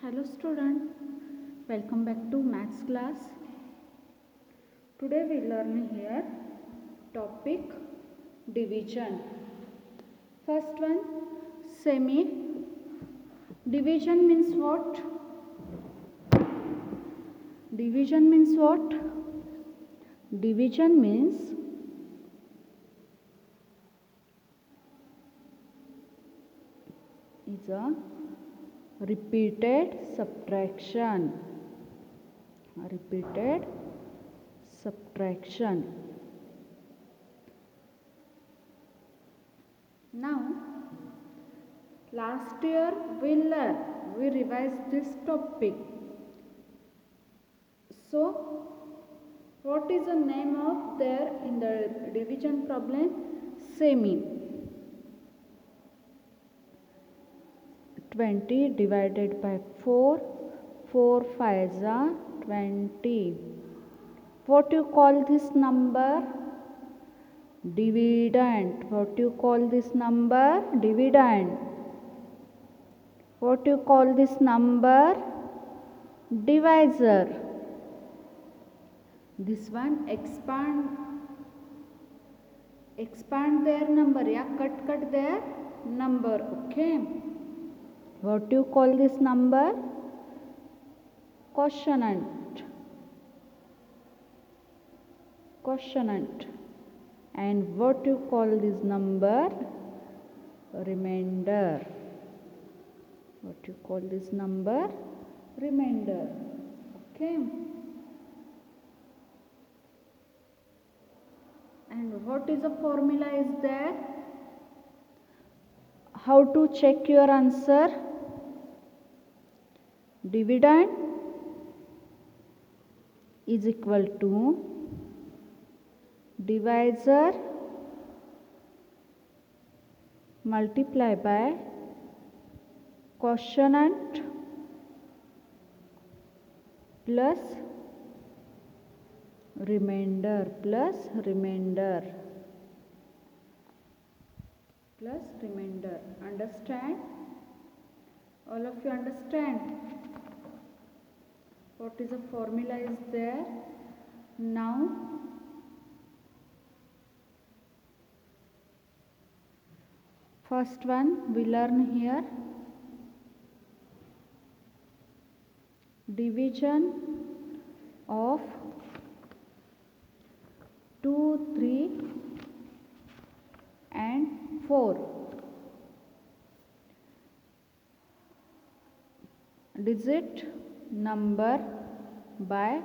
Hello student, welcome back to maths class. Today we learn here topic division. First one, semi. Division means what? Division means what? Division means is a repeated subtraction. Repeated subtraction. Now, last year we revised this topic. So, what is the name of there in the division problem? Semi. 20 divided by 4, 4 5s are 20. What you call this number? Dividend. What you call this number? Dividend. What you call this number? Divisor. This one expand their number, yeah, cut their number, okay. What do you call this number? Quotient. Quotient. And what do you call this number? Remainder. What do you call this number? Remainder. Okay. And what is the formula is there? How to check your answer? Dividend is equal to divisor multiply by quotient plus remainder plus remainder. Understand? All of you understand? What is the formula is there? Now, first one we learn here. Division of 2, 3 and 4. Digit number by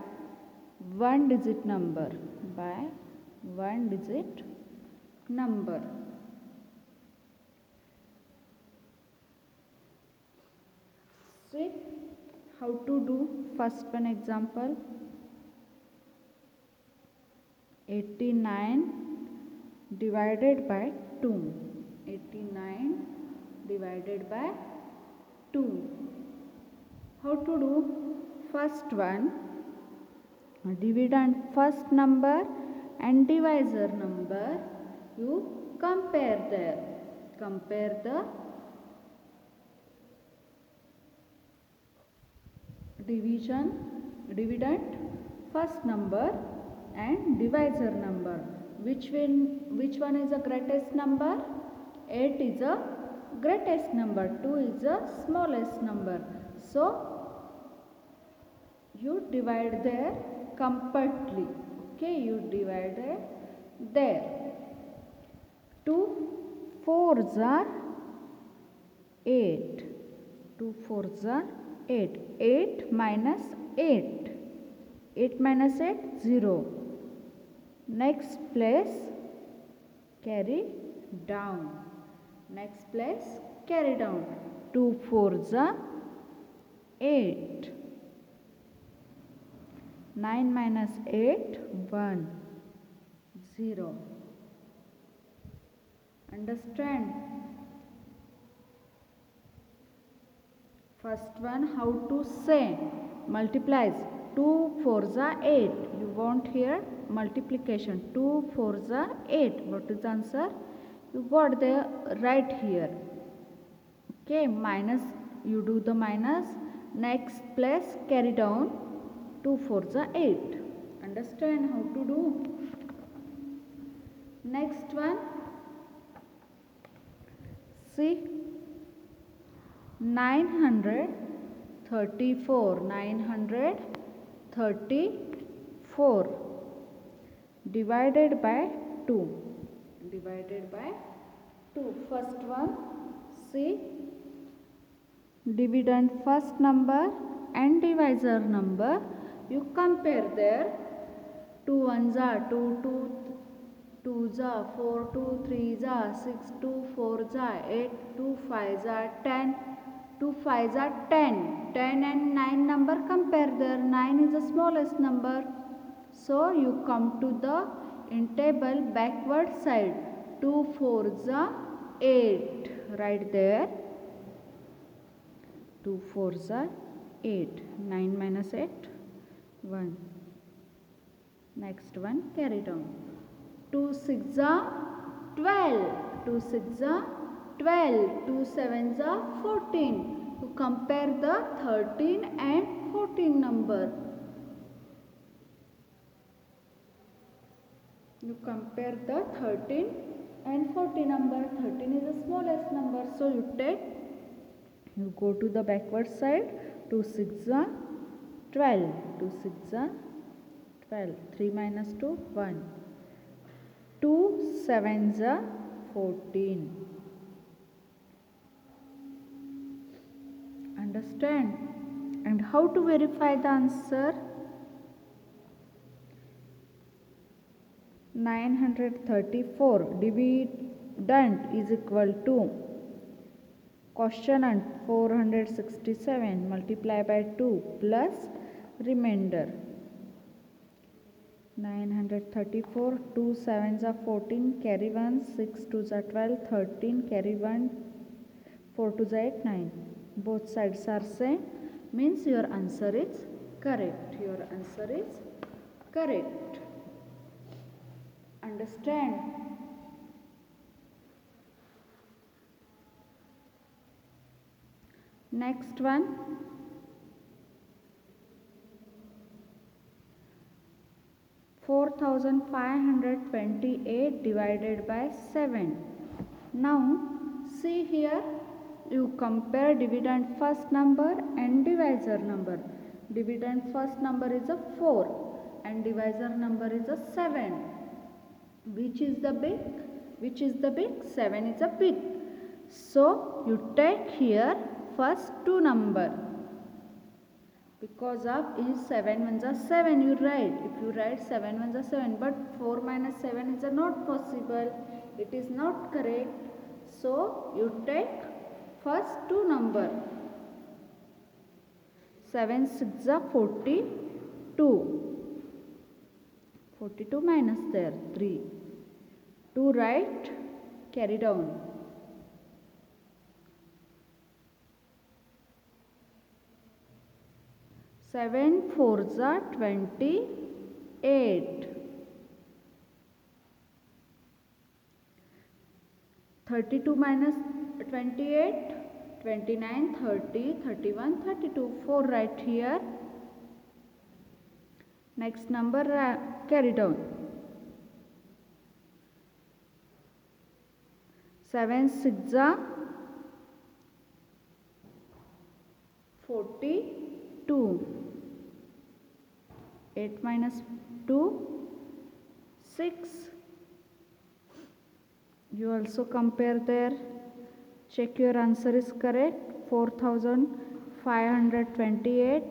one digit number. By one digit number. See how to do first one example. 89 divided by 2. 89 divided by 2. How to do? First one, dividend first number and divisor number. You compare there. Compare the dividend first number and divisor number. Which one is the greatest number? 8 is the greatest number. 2 is the smallest number. So, you divide there completely. Okay, you divide it there. 2 4s are 8. 2 4s are 8. 8 minus 8. 8 minus 8, 0. Next place, carry down. Next place, carry down. 2 4s are 8. 9 minus 8, 1, 0. Understand? First one, how to say? Multiplies. 2 4s are 8. You want here multiplication. 2 4s are 8. What is the answer? You got there right here. Okay, minus, you do the minus Next place carry down. 2 4s are 8. Understand how to do? Next one. See, 934 divided by 2. First one, see, dividend first number and divisor number. You compare there. 2 1s are 2, 2s are 4, 2 3s are 6, 2 4s are 8, 2 5s are 10, 2 5s are 10. 10 and 9 number compare there. 9 is the smallest number. So you come to the in table backward side. 2 4s are 8. Right there. 2 4s are 8. 9 minus 8, 1. Next one carry down. 2 6s are 12. 2 6s are 12. 2 7s are 14. You compare the 13 and 14 number. You compare the 13 and 40 number. 13 is the smallest number. So you go to the backward side. 2 6s are 12. 2 6s are 12. 3 minus 2, 1. 2 7s are 14. Understand? And how to verify the answer? 934 dividend is equal to quotient 467 multiply by 2 plus remainder. 934, 2 7s are 14, carry 1, 6 2s are 12, 13, carry 1, 4 2s are 8, 9. Both sides are same, means your answer is correct. Your answer is correct. Understand? Next one. 4528 divided by 7. Now see here, you compare dividend first number and divisor number. Dividend first number is a 4 and divisor number is a 7. Which is the big? 7 is a big. So you take here first two number. Because of is 7 ones are 7, you write. If you write 7 ones are 7, but 4 minus 7 is not possible. It is not correct. So you take first two number. 7 6 are 42. 42 minus there 3. 2 right, carry down. 7 4s are 28. 32 minus 28, 29, 30, 31, 32. 4 right here. Next number carry down. 7 6 are 42. 8 minus 2, 6. You also compare there. Check your answer is correct. 4528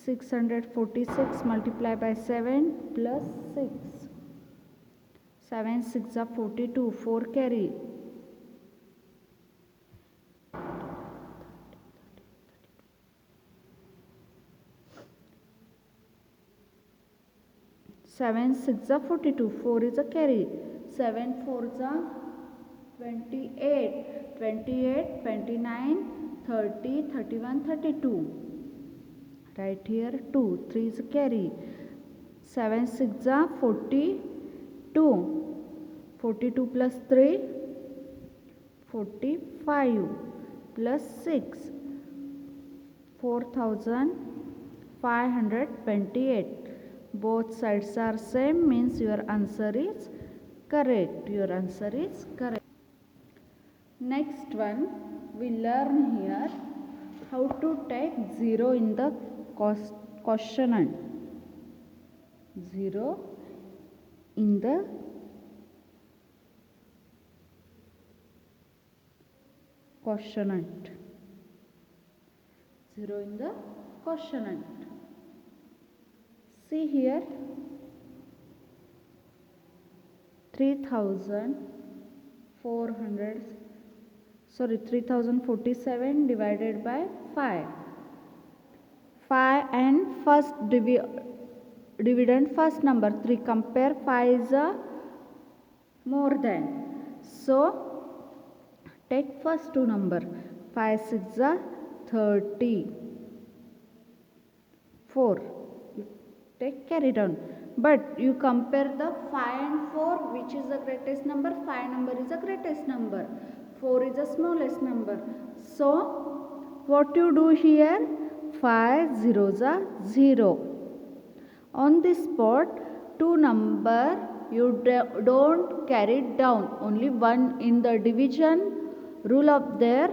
646 multiply by 7 plus 6. 7 6 are 42. 4 carry. 7 6 are 42. 4 is a carry. 7 4s are 28. 28, 29, 30, 31, 32. Right here 2. 3 is a carry. 7 6 are 42. 42 plus 3, 45 plus 6. 4528. Both sides are same, means your answer is correct. Your answer is correct. Next one, we learn here how to take 0 in the quotient. 0 in the quotient. 0 in the quotient. See here, 3047 divided by 5. 5 and first dividend first number 3. Compare 5 is a more than. So take first two number. 5 6 are 30. 4. You take carry down. But you compare the 5 and 4, which is the greatest number. 5 number is the greatest number. 4 is the smallest number. So what you do here? 5 zeros are 0. On this spot, two number you don't carry down. Only one in the division rule of there.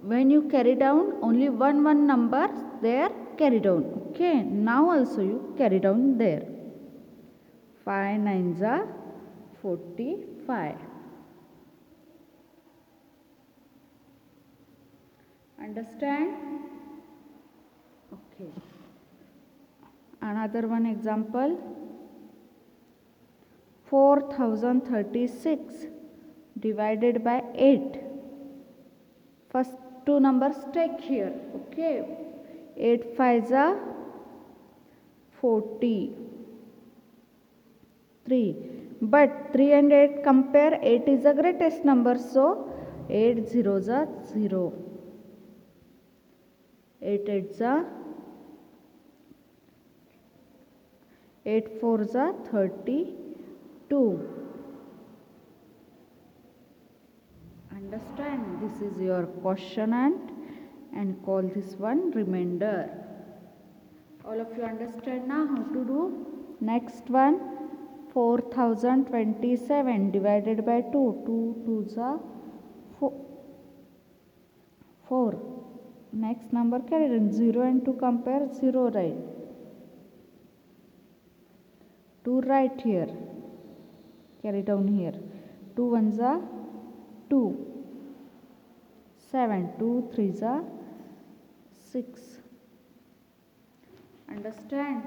When you carry down, only one number there carry down. Okay. Now also you carry down there. 5 9s are 45. Understand? Okay. Another one example. 4036 divided by 8. First two numbers take here. Okay. 8 5s are 43. But 3 and 8 compare. 8 is the greatest number. So 8 zeros are 0. 8 8s are 8 4s are 32. Understand? This is your quotient and call this one remainder. All of you understand now how to do? Next one, 4027 divided by 2. 2 2s are 4. Next number carry down. 0 and 2 compare. 0 right. 2 right here. Carry down here. 2 1s are 2. 7. 2 3s are 6. Understand?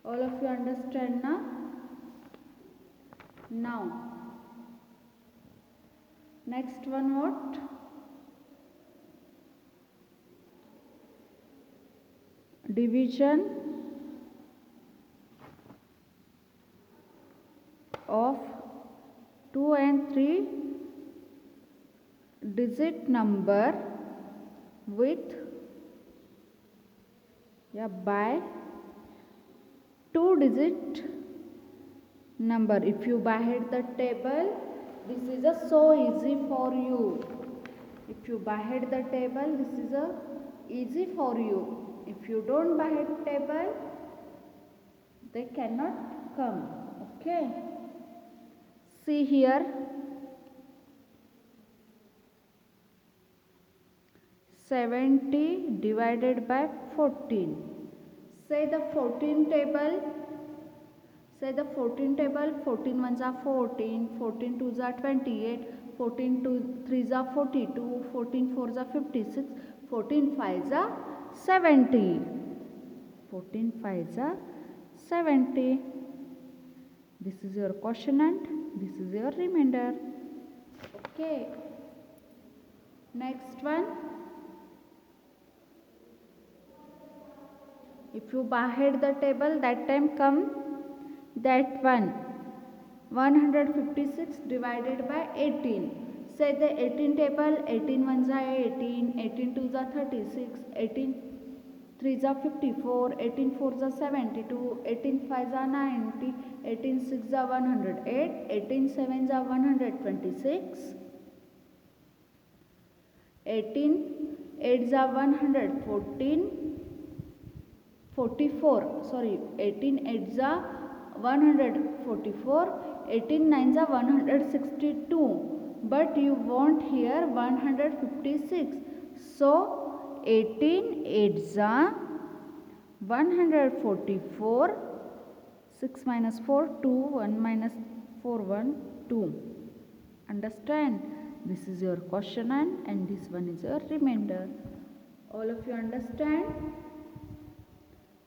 All of you understand now? Now, next one what? Division of 2 and 3 digit number with by 2 digit number. If you by-head the table, this is a so easy for you. If you by-head the table, this is a easy for you. If you don't by-head table, they cannot come. Okay. See here. 70 divided by 14. Say the 14 table. 14 ones are 14. 14 twos are 28. 14 threes are 42. 14 fours are 56. 14 fives are 70. 14 fives are 70. This is your quotient. This is your remainder. Okay. Next one. If you by-head the table, that time come that one. 156 divided by 18. Say the 18 table. 18 ones are 18. 18 twos are 36. 18 threes are 54. 18 fours are 72. 18 fives are 90. 18 sixes are 108. 18 sevens are 126. 18 8s are 100, 18 8s are 144, 18 9s are 162, but you want here 156. So 18 8s are 144, 6 minus 4 2, 1 minus 4 1 2. Understand? This is your quotient and this one is your remainder. All of you understand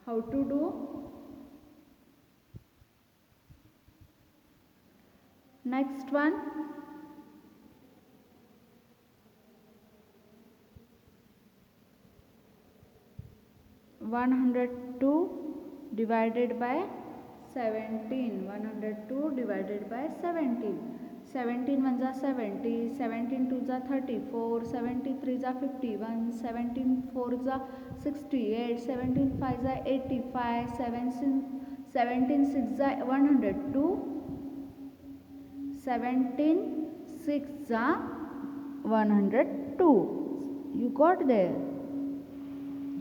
how to do? Next one. (102) divided by 17. 102 divided by 17. 17 ones are 70, 17 twos are 34, 73s are 51, 17 fours are 68, 17 fives are 85, 17 sixes are 102, 17 sixes are 102. You got there?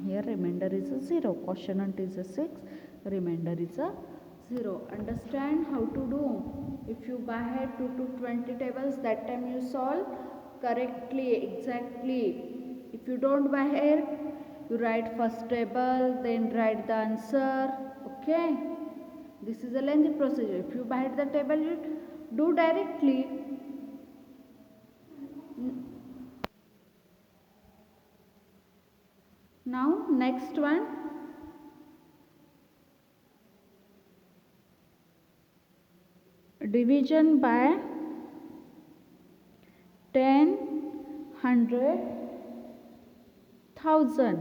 Here remainder is a 0. Quotient is a 6. Remainder is a 0. Understand how to do? If you by head 2 to 20 tables, that time you solve correctly, exactly. If you don't by head, you write first table, then write the answer. Okay? This is a lengthy procedure. If you by head the table, you do directly. Now next one. Division by 10, 100, 1000.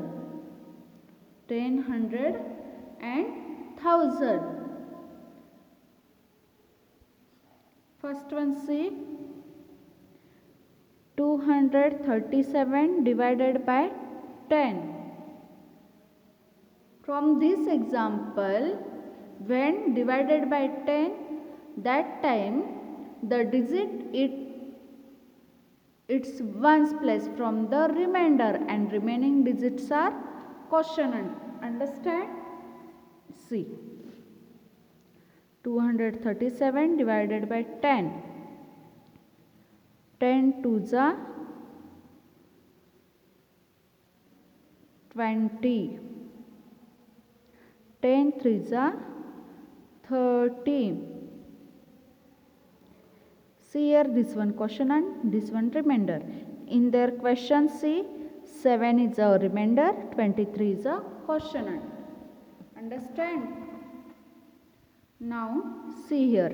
10, 100 and 1000. First one see. 237 divided by 10. From this example, when divided by 10, that time the digit its ones place from the remainder and remaining digits are quotient. Understand? See. 237 divided by 10. 10 twos are 20. 10 threes are 30. See here, this one quotient, this one remainder. In their question, see, 7 is a remainder, 23 is a quotient. Understand? Now, see here,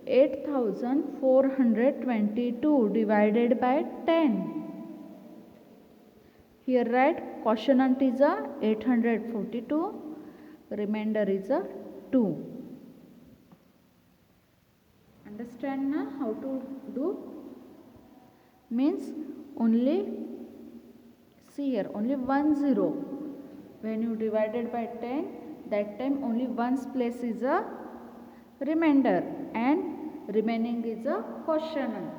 8422 divided by 10. Here write quotient is a 842, remainder is a 2. Understand now how to do? Means only, see here, only 1 0. When you divided by 10, that time only one's place is a remainder and remaining is a quotient.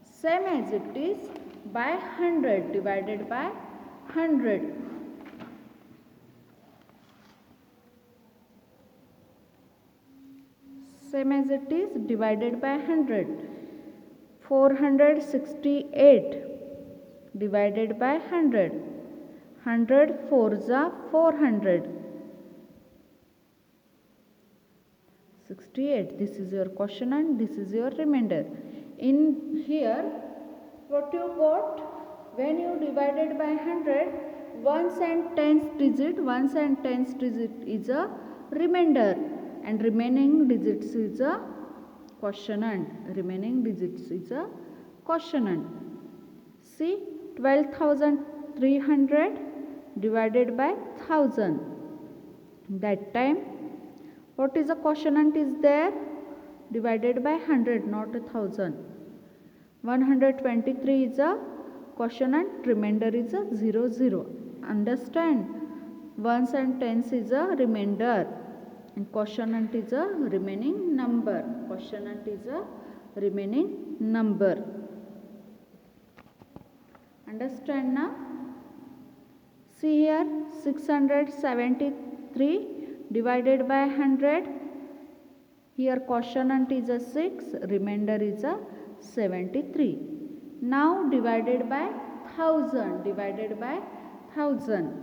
Same as it is by 100 divided by 100. Same as it is divided by 100. 468 divided by 100. 100 fours are 400. 68. This is your quotient, this is your remainder. In here, what you got? When you divided by 100, ones and tens digit is a remainder and remaining digits is a quotient. Remaining digits is a quotient. See, 12,300 divided by 1000. That time, what is a quotient is there? Divided by 100, not 1000. 123 is a quotient, remainder is a 0 0. Understand? Ones and tens is a remainder and quotient is a remaining number. Quotient is a remaining number. Understand now? See here, 673 divided by 100. Here quotient is a 6, remainder is a 73. Now divided by 1000, divided by 1000.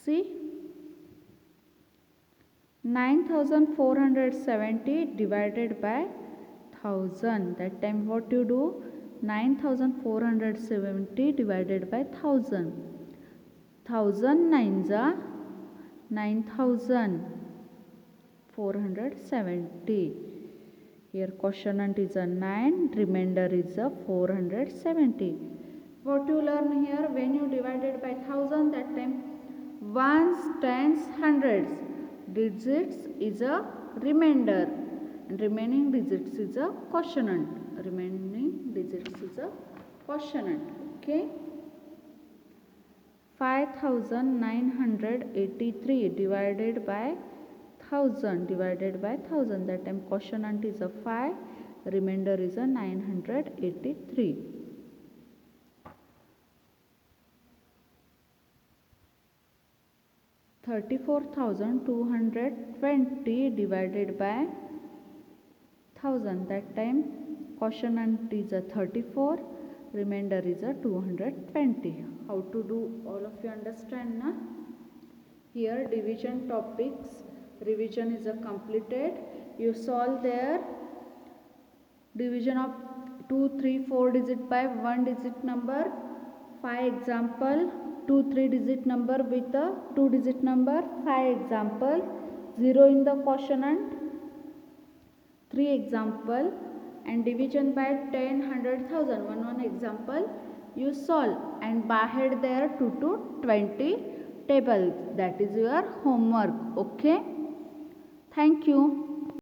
See, 9470 divided by 1000. That time what you do? 9470 divided by 1000. 1000 nines are 9470. Here quotient is a 9, remainder is a 470. What you learn here, when you divided by 1000, that time ones, tens, hundreds, digits is a remainder and remaining digits is a quotient. Remaining digits is a quotient. Okay. 5983 divided by 1000, divided by 1000. That time quotient is a 5, remainder is a 983. 34,220 divided by 1000. That time quotient is a 34, remainder is a 220. How to do, all of you understand, na? Here division topics revision is a completed. You solve there division of 2, 3, 4 digit by 1 digit number. 5 example, 2, 3 digit number with a 2 digit number. 5 example, 0 in the quotient. 3 example, and division by 10, 100, 1000. One example you solve and bahed there 2 to 20 tables. That is your homework. Okay. Thank you.